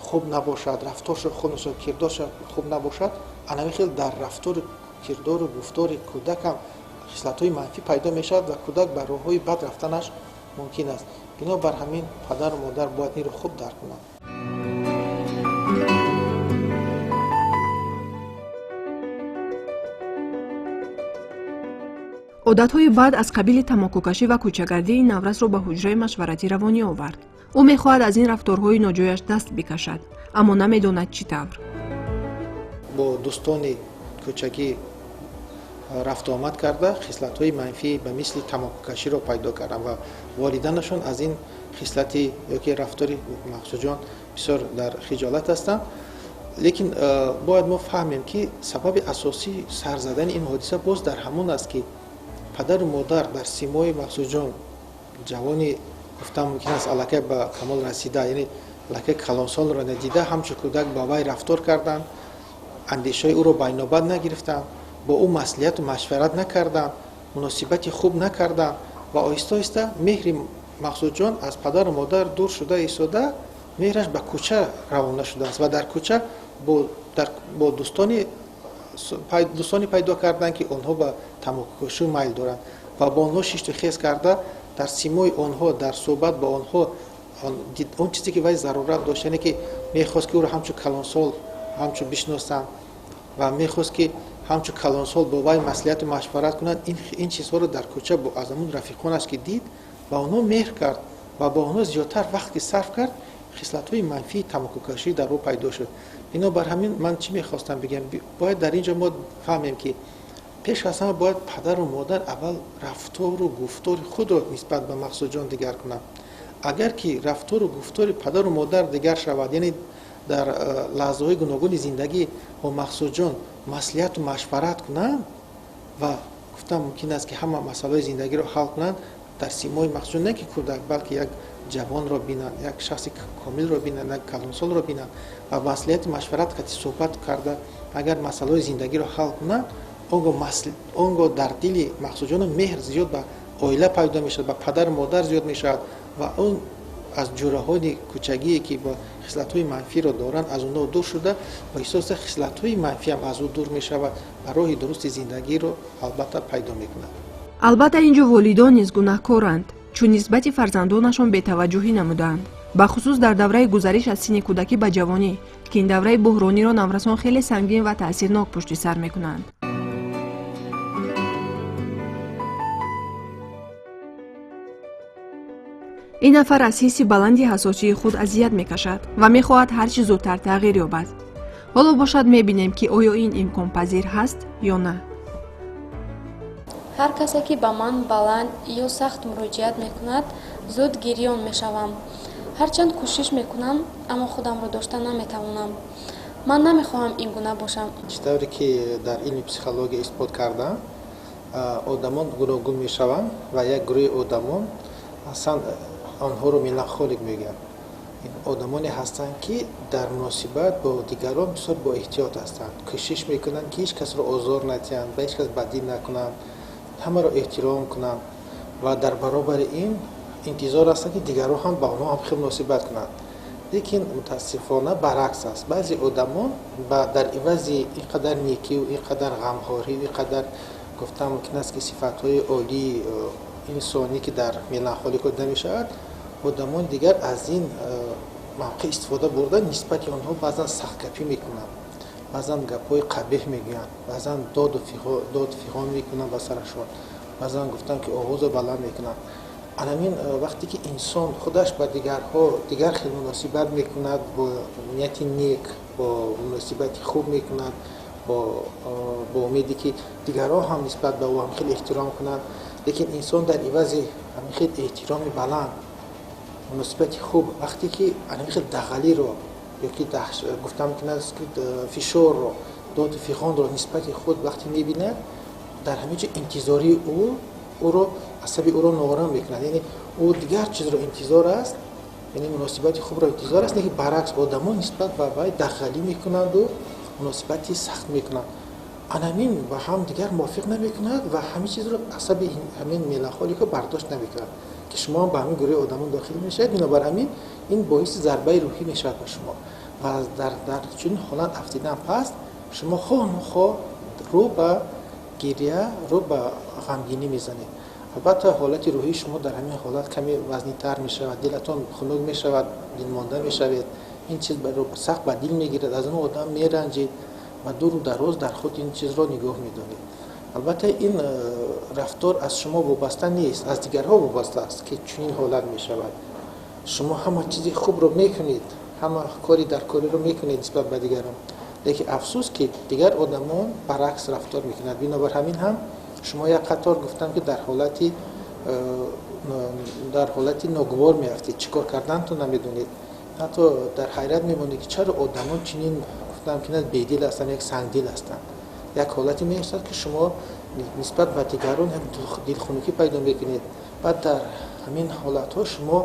хуб набошад, рафторшон хуб набошад, кирдоршон хуб набошад, анамихел дар рафтору кирдору гуфтори кӯдак ҳам хислатҳои манфӣ пайдо мешавад ва кӯдак ба роҳҳои бад рафтанаш мумкин аст. бинобар ҳамин падару модар бояд инро хуб дарк кунанд. одатҳои бад аз қабили тамокукашӣ ва кӯчагардӣ ин наврасро ба ҳуҷраи машваратӣ равонӣ овард. ӯ мехоҳад аз ин рафторҳои ноҷояш даст бикашад, аммо намедонад чӣ тавр. бо дӯстони кӯчагӣ рафт омад карда хислатҳои манфӣ ба мисли тамококаширо пайдо карданд ва волиданашон аз ин хислати ёки рафтори махсуҷон бисёр дар хиҷолат ҳастанд. лекин бояд мо фаҳмем ки сабаби асосии сар задани ин ҳодиса боз дар ҳамон аст ки падару модар дар симои махсуҷон ҷавони гуфтам мумкин аст аллакай ба камол расида, яъне аллакай калонсолро надида ҳамчун кӯдак ба вай рафтор карданд, андешаи ӯро байнобар нагирифтанд, бо ӯ маслиҳату машварат накарданд, муносибати хуб накарданд ва оҳиста оҳиста меҳри махсуҷон аз падару модар дур шуда истода, меҳраш ба кӯча равона шудааст ва дар кӯча бо дӯстони пайдо карданд ки онҳо ба тамококӯшу майл доранд ва бо онҳо шишту хез карда дар симои онҳо дар суҳбат ба онҳо он чизе ки вай зарурат дошт, яъне ки мехост ки ӯро ҳамчун калонсол ҳамчун бишносанд ва мехост ки ҳамчун калонсол бо вай маслиҳату машварат кунанд. Ин чизҳоро дар кӯча аз ҳамун рафиқонаш ки дид ба онҳо меҳр кард ва бо онҳо зиёдтар вақт ки сарф кард, хислатҳои манфии тамококашӣ дар ӯ пайдо шуд. Бинобар ҳамин ман чӣ мехостам бигам, бояд дар ин ҷо мо фаҳмем ки пеш аз ҳама бояд падару модар аввал рафтору гуфтори худро нисбат ба махсуҷон дигар кунанд. агар ки рафтору гуфтори падару модар дигар шавад, яъне дар лаҳзаҳои гуногуни зиндагӣ бо махсуҷон маслиҳату машварат кунанд ва гуфтам мумкин аст ки ҳама масъалаҳои зиндагиро ҳал кунанд, дар симои махсуҷон не ки кӯдак, балки як ҷавонро бинанд, як шахси комилро бинанд, як калонсолро бинанд ва маслиҳати машварат кати суҳбат карда агар масъалаҳои зиндагиро ҳал кунанд, он гоҳ дар дили махсуҷон меҳр зиёд ба оила пайдо мешавад, ба падару модар зиёд мешавад ва он аз ҷураҳои кӯчагие ки ба хислатҳои манфиро доранд аз онҳо дур шуда ва эҳсоса хислатҳои манфиам аз ӯ дур мешавад ва роҳи дурусти зиндагиро албатта пайдо мекунад. албатта ин ҷо волидон низ гунаҳкоранд, чун нисбати фарзандонашон бетаваҷҷӯҳӣ намуданд, бахусус дар давраи гузариш аз синни кӯдакӣ ба ҷавонӣ, ки ин давраи буҳрониро наврасон хеле сангин ва таъсирнок пушти сар мекунанд. ин нафар аз ҳисси баланди ҳасосии худ азият мекашад ва мехоҳад ҳар чӣ зудтар тағйир ёбад. ҳоло бошад мебинем ки оё ин имконпазир ҳаст ё на. ҳар касе ки ба ман баланд ё сахт муроҷиат мекунад, зуд гирён мешавам. ҳарчанд кӯшиш мекунам, аммо худамро дошта наметавонам. ман намехоҳам ин гуна бошам. читавре ки дар илми психология исбот карда, одамон гуногун мешаванд ва як гурӯҳи одамон аслан онҳоро меланхолик мегӯянд. ин одамоне ҳастанд ки дар муносибат бо дигарон бисёр боэҳтиёт ҳастанд, кӯшиш мекунанд ки ҳеҷ касро озор надиҳанд, ба ҳеҷ кас бадӣ накунанд, ҳамаро эҳтиром кунанд ва дар баробари ин интизор ҳастанд ки дигарон ҳам ба онҳо ҳам хел муносибат кунанд. лекин мутаассифона баръакс аст. баъзе одамон дар ивази ин қадар некию, ин қадар ғамхорӣ, ин қадар гуфтам мумкин аст ки сифатҳои олии инсонӣ ки дар меланхолико дида мешавад, одамон дигар аз ин мавқеъ истифода бурда нисбати онҳо баъзан сахткапӣ мекунанд, баъзан гапҳои қабеҳ мегӯянд, баъзан доду фиғон мекунанд ба сарашон, баъзан гуфтам ки овозро баланд мекунанд. анамин вақте ки инсон худаш ба дигарҳо дигар хел муносибат мекунад, бо нияти нек, бо муносибати хуб мекунад, бо умеде ки дигарҳо ҳам нисбат ба ӯ ҳам хел эҳтиром кунанд, лекин инсон дар ивази ҳамин хел эҳтироми баланд, муносибати хуб, вақте ки ҳамин хел дағалиро ёки гуфтам мумкин аст ки фишорро, доду фиғонро нисбати худ вақте мебинад, дар ҳамин ҷо интизори ӯро асаби ӯро норам мекунад, яъне ӯ дигар чизро интизор аст, яъне муносибати хубро интизор аст, лекин баръакс одамон нисбат ба вай дағалӣ мекунанду муносибати сахт мекунанд. анамин ба ҳам дигар мувофиқ намекунад ва ҳамин чизро асаби ҳамин меланхолико бардошт намекунад, ки шумо ба ҳамин гурӯҳи одамон дохил мешавед. бинобар ҳамин ин боиси зарбаи рӯҳӣ мешавад ба шумо ва дар чунин ҳолат афтидан паст шумо хоҳ нохоҳ рӯ ба гирия, рӯ ба ғамгинӣ мезанед. албатта ҳолати рӯҳии шумо дар ҳамин ҳолат каме вазнитар мешавад, дилатон хунук мешавад, дилмонда мешавед, ин чиз сахт ба дил мегирад, аз он одам меранҷед ва дуру дароз дар худ ин чизро нигоҳ медоред. албатта ин рафтор аз шумо вобаста нест, аз дигарҳо вобаста аст ки чунин ҳолат мешавад. шумо ҳама чизи хубро мекунед, ҳама кори даркориро мекунед нисбат ба дигарон, лекин афсус ки дигар одамон баръакс рафтор мекунад. Бинобар ҳамин ҳам шумо як қатор гуфтам ки дар ҳолати ногувор меафтед, чӣ кор карданатон намедонед. ҳатто дар ҳайрат мемонед ки чаро одамон чунин гуфтам ки бедил ҳастанд, як сангдил ҳастанд. як ҳолате мештад ки шумо нисбат ба дигарон дилхунукӣ пайдо мекунед. баъд дар ҳамин ҳолатҳо шумо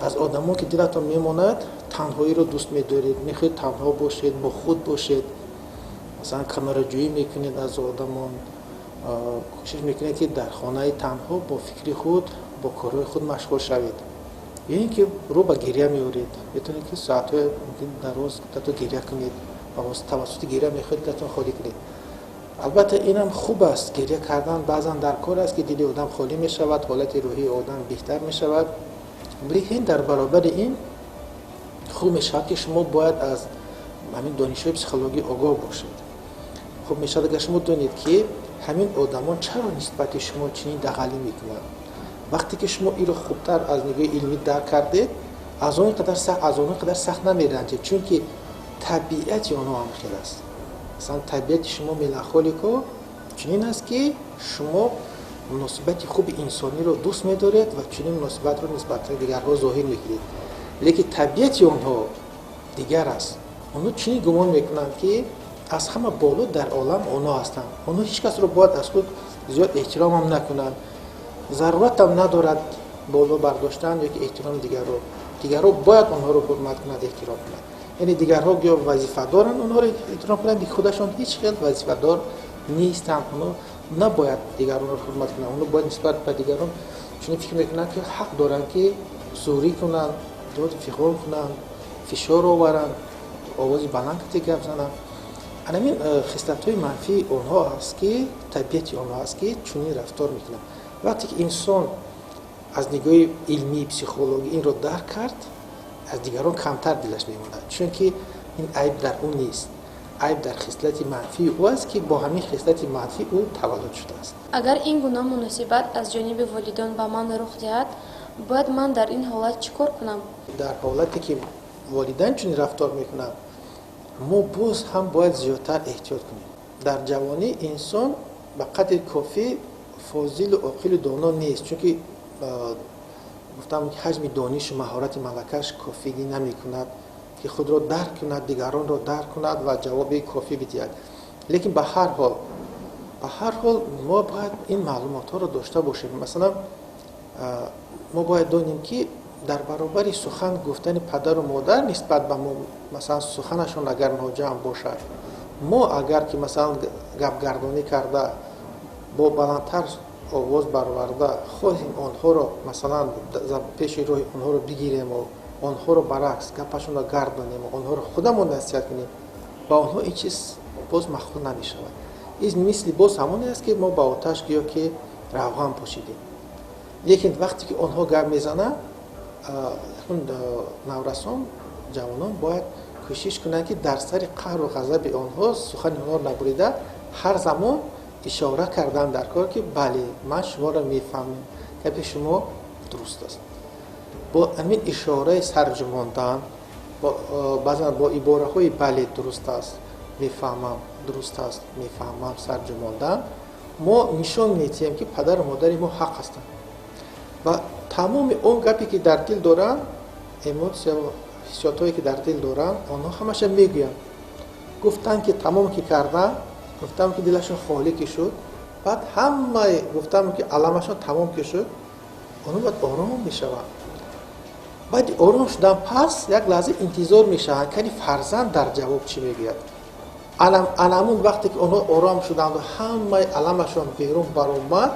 аз одамон ки дилатон мемонад танҳоиро дӯст медоред, мехоҳед танҳо бошед, бо худ бошед. масалан камараҷӯӣ мекунед аз одамон, кӯшиш мекунед ки дар хонаи танҳо бо фикри худ бо корҳои худ машғул шавед. ин ки рӯ ба гирья меоред, метавонед ки соатҳои дароз дато гирья кунед, тавассути гирья мехоҳед датон холӣ кунед. албатта инам хуб аст, гирья кардан баъзан дар кор аст ки дили одам холӣ мешавад, ҳолати рӯҳии одам беҳтар мешавад. лекин дар баробари ин хуб мешавад ки шумо бояд аз ҳамин донишҳои психологӣ огоҳ бошед. хуб мешавад агар шумо донед ки ҳамин одамон чаро нисбати шумо чунин дағалӣ мекунанд. вақте ки шумо иро хубтар аз нигоҳи илмӣ дарк кардед, аз он қадар сахт намеранҷед, чунки табиати онҳо ҳам хел аст. масалан табиати шумо меланхолико чунин аст ки шумо муносибати хуби инсониро дӯст медоред ва чунин муносибатро нисбати дигарҳо зоҳир мекунед. лекин табиати онҳо дигар аст. онҳо чунин гумон мекунанд ки аз ҳама боло дар олам онҳо ҳастанд. онҳо ҳеҷ касро бояд аз худ зиёд эҳтиромам накунанд. заруратам надорад боло бардоштан ёки эҳтироми дигарҳо бояд онҳоро ҳурмат кунад, эҳтиром кунад. яъне дигарҳо гӯё вазифадоранд онҳоро эҳтиром кунанд, худашон ҳеҷ хел вазифадор нестанд. онҳо набояд дигаронро ҳурмат кунанд. онҳо бояд нисбат ба дигарон чунин фикр мекунанд ки ҳақ доранд ки зӯрӣ кунанд, дод фиғон кунанд, фишор оваранд, овози баланд кате гап зананд. анамин хислатҳои манфии онҳо аст ки табиати онҳо аст ки чунин рафтор мекунанд. вақте ки инсон аз нигоҳи илмии психологӣ инро дарк кард, аз дигарон камтар дилаш мемонад, чунки ин айб дар ӯ нест. айб дар хислати манфии ӯ аст ки бо ҳамин хислати манфӣ ӯ таваллуд шудааст. агар ин гуна муносибат аз ҷониби волидон ба ман рух диҳад, бояд ман дар ин ҳолат чӣ кор кунам? дар ҳолате ки волидайн чунин рафтор мекунанд, мо боз ҳам бояд зиёдтар эҳтиёт кунем. дар ҷавонӣ инсон ба қадри кофӣ фозилу оқилу доно нест, чунки гуфтам ки ҳаҷми донишу маҳорати малакаш кофигӣ намекунад ки худро дарк кунад, дигаронро дарк кунад ва ҷавоби кофӣ бидиҳад. лекин ба ҳар ҳол мо бояд ин маълумотҳоро дошта бошем. масалан мо бояд донем ки дар баробари сухан гуфтани падару модар нисбат ба мо, масалан суханашон агар ноҷамъ бошад, мо агар ки масалан гапгардонӣ карда бо баландтар овоз бароварда хоҳем онҳоро масалан пеши роҳи онҳоро бигирему, онҳоро баръакс гапашонро гардонему, онҳоро худамон насиҳат кунем, ба онҳо ин чиз боз махлул намешавад. ин мисли боз ҳамоне аст ки мо ба оташ гӯё ки равған пошидем. лекин вақте ки онҳо гап мезананд, наврасон ҷавонон бояд кӯшиш кунанд ки дар сари қаҳру ғазаби онҳо сухани онҳоро набурида ҳар замон ишора кардан дар кор ки бале ман шуморо мефаҳмам, гапи шумо дуруст аст. бо ҳамин ишораи сарҷумондан, баъзан бо ибораҳои бале дуруст аст, мефаҳмам, дуруст аст, мефаҳмам, сарҷумондан, мо нишон медиҳем ки падару модари мо ҳақ ҳастанд. ва тамоми он гапе ки дар дил доранд, эмотсия ва ҳиссиётҳое ки дар дил доранд, онҳо ҳамаша мегӯянд. гуфтанд ки тамом ки карданд, гуфтам ки дилашон холӣ ки шуд, баъд ҳамаи гуфтам ки аламашон тамом ки шуд, онҳо баъд ором мешаванд. баъди ором шудан пас як лаҳза интизор мешаванд ки фарзанд дар ҷавоб чӣ мегӯяд. анамун вақте ки онҳо ором шуданду ҳамаи аламашон берун баромад,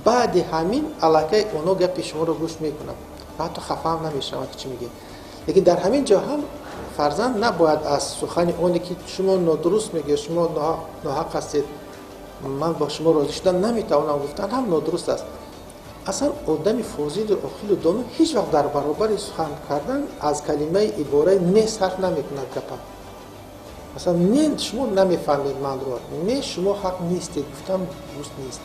баъди ҳамин аллакай онҳо гапи шуморо гӯш мекунанд ва ҳатто хафаам намешаванд ки чӣ мегӯед. лекин дар ҳамин ҷо ҳам фарзанд набояд аз сухани оне ки шумо нодуруст мегӯед, шумо ноҳақ ҳастед, ман бо шумо розӣ шудан наметавонам гуфтан, ҳам нодуруст аст. аслан одами фозилу оқилу доно ҳеҷ вақт дар баробари сухан кардан аз калимаи ибораи не сарф намекунад гапа. масалан не шумо намефаҳмед манро, не шумо ҳақ нестед гуфтан дуруст нест.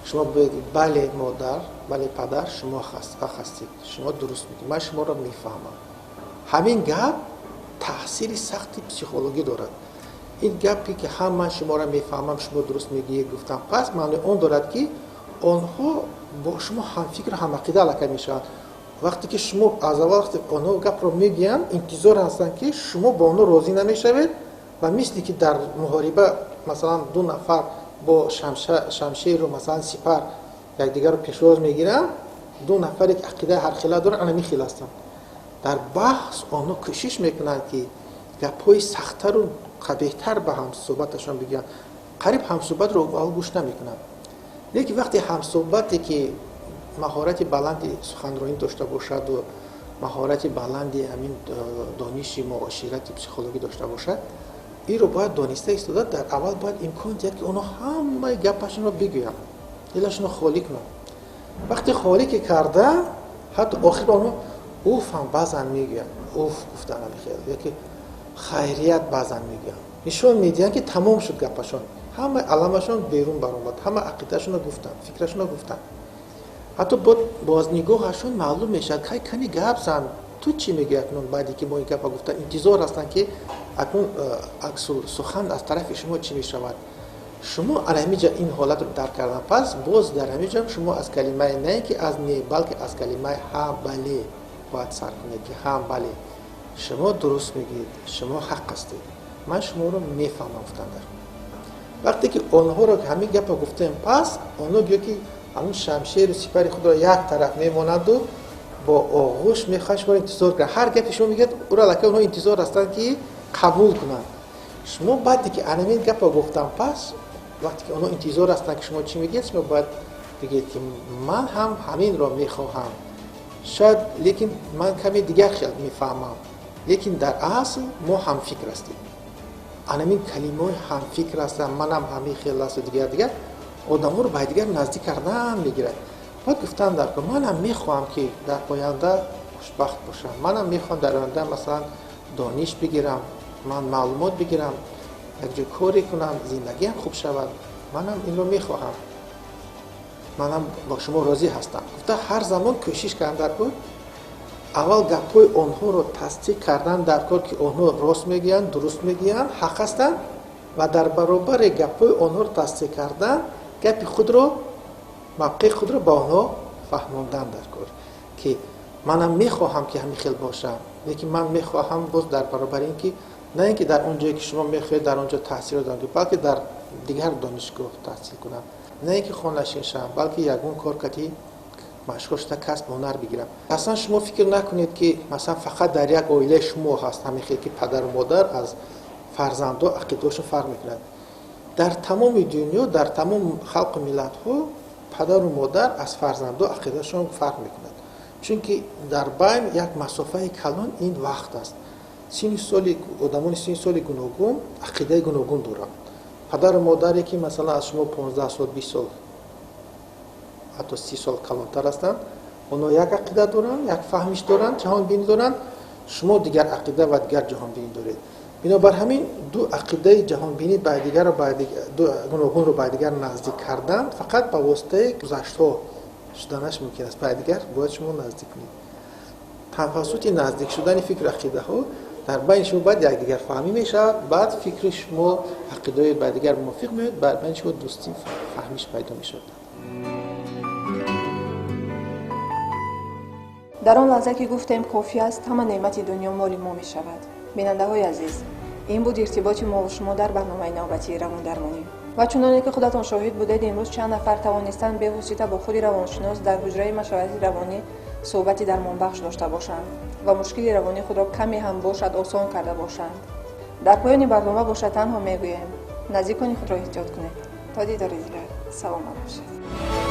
шумо бигӯед бале модар, бале падар, шумо ҳақ ҳастед, шумо дуруст мегӯед, ман шуморо мефаҳмам. ҳамин гап таъсири сахти психологӣ дорад. این گپی که هم من شما را میفهمم شما درست میگی گفتم، پس معنی اون دارد که آنها با شما هم فکر هم عقیده علاقه میشن. وقتی که شما از اول وقتی آنها گپ رو میگن انتظار هستن که شما با آنها راضی نمیشوید و مثلی که در محاربه مثلا دو نفر با شمشیر رو مثلا سپر یکدیگر رو پیشواز میگیرن، دو نفر یک عقیده هر خیلی دارن، انا میخیل هستن. در بحث آنها کوشش میکنن که گپ‌های سخت‌تر و قبیح‌تر به هم صحبتشون بگن. قریب هم صحبت رو اول گوش نمیکنن. لیکن وقتی هم صحبتی که مهارت بلندی سخنرانی داشته باشد و مهارت بلندی همین دانش معاشرت پسیکولوژی داشته باشد، این رو باید دانسته استعداد در اول باید امکان دهد که اونا همه گپشون رو بگوین، دلشون رو خالی کنن. وقتی خالی که کرده حتی آخر اونو اوف هم بعضن میگن، اوف گفتن خیلی یکی خیریت بعضن میگن، نشون میدین که تمام شد گپشون، همه علمشون بیرون برآمد، همه عقیدهشون رو گفتن، فکرشون رو گفتن. حتی باز نگاهشون معلوم میشه که کنی گپ زن، تو چی میگی اکنون بعدی که ما این گپ گفتن، انتظار هستن که اکنون عکس سخن از طرف شما چی میشود. شما همینجا این حالت رو درک کردن، پس باز در همینجا شما از کلمه نه که از نه بلکه از کلمه ها بله باید سر کنید که ها بله شما درست میگید، شما حق هستید، من شما رو میفهمم گفتن. وقتی که آنها رو که همین گپ گفتیم، پس آنها بیا که همون شمشیر و سپر خود را یک طرف میمانند و با آغوش میخواد شما انتظار کنند. هر گپی شما میگید او را لکه اونها انتظار هستند که قبول کنند. شما بعدی که همین گپ گفتم، پس وقتی که اونها انتظار هستند که شما چی میگید، شما باید بگید که من هم همین را میخواهم، شاید لیکن من کمی دیگر خیال میفهمم، لیکن در اصل ما هم فکر هستیم. همین کلمه هم فکر هستم، منم همین خیال است و دیگر آدم رو به دیگر نزدیک کردن میگیره. باید گفتن در که منم میخوام که در آینده خوشبخت باشم، منم میخوام در آینده مثلا دانش بگیرم، من معلومات بگیرم، یک جای کاری کنم، زندگیم خوب شود، منم این رو میخواهم، منم با شما راضی هستم. گفته هر زمان کوشش کردن در کار، اول گپای آنها رو تصدیق کردن در کار که آنها راست میگن، درست میگن، حق هستن و در برابر گپای آنها رو تصدیق کردن، گپ خود رو موقع خود رو با آنها فهموندن در کار که منم میخواهم که همین خیل باشم، لیکن من میخواهم باز در برابر این که نه اینکه در اونجایی که شما میخواید در اونجا تحصیل دارم، بلکه در دیگر دانشگاه تحصیل کنم، نه اینکه خانه‌نشین شم، بلکه یگون کار کتی مشغول شده کسب هنر بگیرم. اصلا شما فکر نکنید که مثلا فقط در یک عائله شما هست همین خیلی که پدر و مادر از فرزندها عقیده‌شون فرق میکنند. در تمام دنیا، در تمام خلق و ملت ها پدر و مادر از فرزندها عقیده‌شون فرق میکنند، چون که در بین یک مسافه کلان این وقت است. سن سال آدمان سن سال گوناگون عقیده گوناگون دارند. پدر و مادری که مثلا از شما 15 سال 20 سال حتی 30 سال کلانتر هستند، اونا یک عقیده دارن، یک فهمش دارن، جهان بینی دارن، شما دیگر عقیده و دیگر جهان بینی دارید. بنابر همین دو عقیده جهان بینی با دیگر و با دو گوناگون رو با دیگر نزدیک کردن فقط با واسطه گذشته‌ها شدنش ممکن است. با دیگر باید شما نزدیک کنید. توسط نزدیک شدن فکر عقیده ها در بین شما باید یک دیگر فهمی میشه، بعد فکر شما عقیده با دیگر موافق میاد، بعد بین شما دوستی فهمیش پیدا میشه. در آن لحظه که گفتیم کافی است همه نعمت دنیا مال ما می شود. بیننده های عزیز، این بود ارتباط ما و شما در برنامه نوبتی روان درمانی. و چنانه که خودتان شاهد بودید، امروز چند نفر توانستند به واسطه با خود روانشناس در حجره مشورتی روانی صحبتی درمانبخش داشته باشند و مشکل روانی خود را کمی هم باشد آسان کرده باشند. در پایان برنامه باشد تنها میگوییم نزدیکان خود را احتیاط کنید. تا دیدار دیگر، سلام باشید.